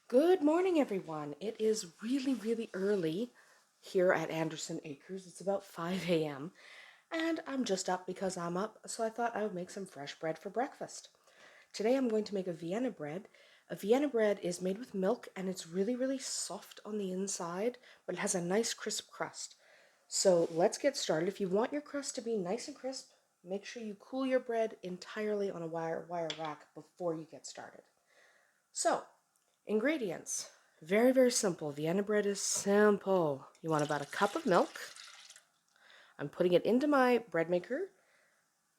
Good morning, everyone. It is really early here at Andersen Acres. It's about 5 a.m. and I'm just up because I'm up, so I thought I would make some fresh bread for breakfast. Today I'm going to make a Vienna bread. A Vienna bread is made with milk and it's really soft on the inside, but it has a nice crisp crust. So let's get started. If you want your crust to be nice and crisp, make sure you cool your bread entirely on a wire rack before you get started. So, ingredients. Very simple. Vienna bread is simple. You want about a cup of milk. I'm putting it into my bread maker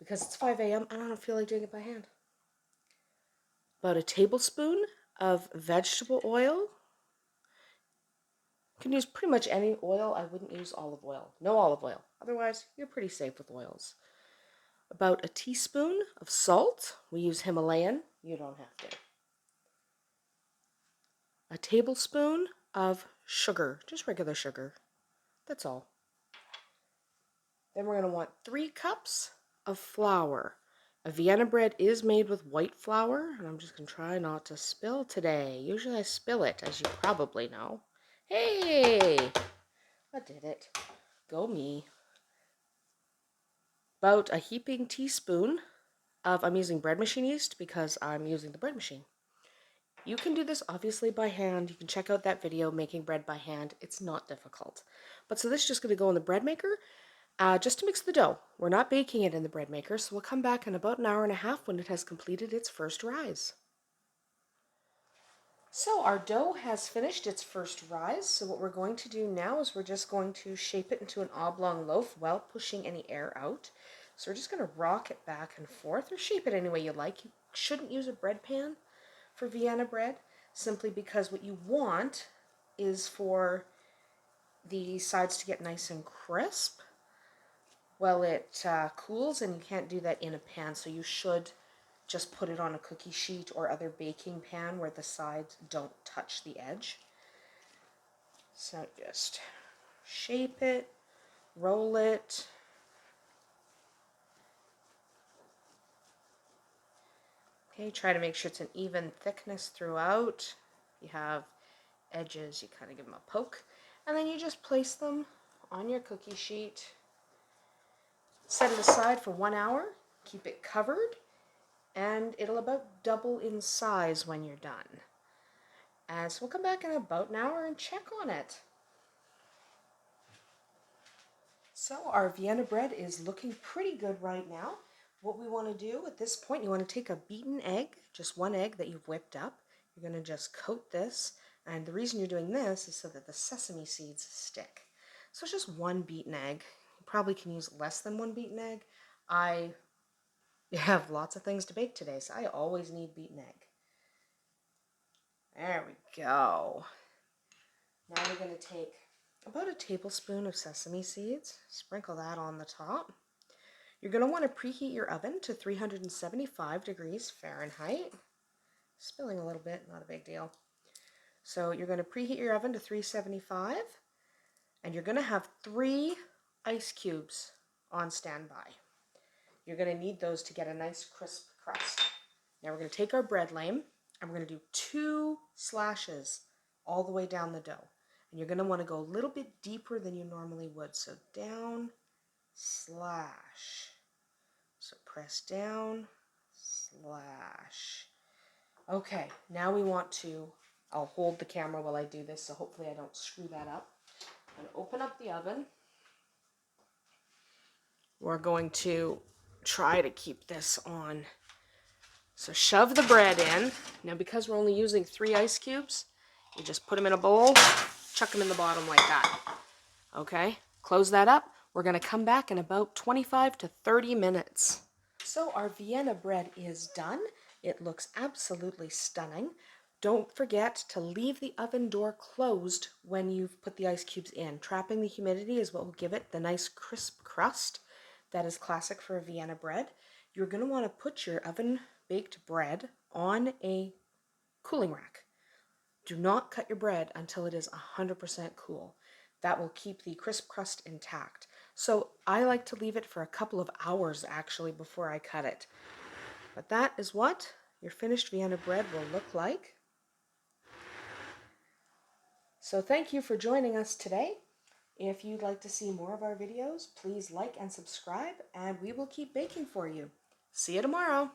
because it's 5 a.m. and I don't feel like doing it by hand. About a tablespoon of vegetable oil. You can use pretty much any oil. I wouldn't use olive oil. No olive oil. Otherwise, you're pretty safe with oils. About a teaspoon of salt. We use Himalayan. You don't have to. A tablespoon of sugar. Just regular sugar. That's all. Then we're going to want 3 cups of flour. A Vienna bread is made with white flour, and I'm just going to try not to spill today. Usually I spill it, as you probably know. Hey! I did it. Go me. About a heaping teaspoon of, I'm using bread machine yeast because I'm using the bread machine. You can do this obviously by hand. You can check out that video, making bread by hand. It's not difficult. But so this is just going to go in the bread maker. Just to mix the dough. We're not baking it in the bread maker, so we'll come back in about an hour and a half when it has completed its first rise. So our dough has finished its first rise, so what we're going to do now is we're just going to shape it into an oblong loaf while pushing any air out. So we're just going to rock it back and forth, or shape it any way you like. You shouldn't use a bread pan for Vienna bread, simply because what you want is for the sides to get nice and crisp. Well, it cools, and you can't do that in a pan, so you should just put it on a cookie sheet or other baking pan where the sides don't touch the edge. So just shape it, roll it. Okay, try to make sure it's an even thickness throughout. If you have edges, you kind of give them a poke. And then you just place them on your cookie sheet. Set it aside for 1 hour. Keep it covered. And it'll about double in size when you're done. And so we'll come back in about an hour and check on it. So our Vienna bread is looking pretty good right now. What we want to do at this point, you want to take a beaten egg, just one egg that you've whipped up. You're going to just coat this, and the reason you're doing this is so that the sesame seeds stick. So it's just one beaten egg. You probably can use less than one beaten egg. I have lots of things to bake today, so I always need beaten egg. There we go. Now we're going to take about a tablespoon of sesame seeds, sprinkle that on the top. You're going to want to preheat your oven to 375 degrees Fahrenheit. Spilling a little bit, not a big deal. So you're going to preheat your oven to 375, and you're going to have 3 ice cubes on standby. You're going to need those to get a nice crisp crust. Now we're going to take our bread lame, and we're going to do 2 slashes all the way down the dough. And you're going to want to go a little bit deeper than you normally would. So down, slash. So press down, slash. Okay, now we want to, I'll hold the camera while I do this, so hopefully I don't screw that up. I'm going to open up the oven. We're going to try to keep this on. So shove the bread in. Now because we're only using 3 ice cubes, you just put them in a bowl, chuck them in the bottom like that. Okay, close that up. We're going to come back in about 25 to 30 minutes. So our Vienna bread is done. It looks absolutely stunning. Don't forget to leave the oven door closed when you've put the ice cubes in. Trapping the humidity is what will give it the nice crisp crust that is classic for a Vienna bread. You're going to want to put your oven baked bread on a cooling rack. Do not cut your bread until it is 100% cool. That will keep the crisp crust intact. So I like to leave it for a couple of hours actually before I cut it. But that is what your finished Vienna bread will look like. So thank you for joining us today. If you'd like to see more of our videos, please like and subscribe, and we will keep baking for you. See you tomorrow.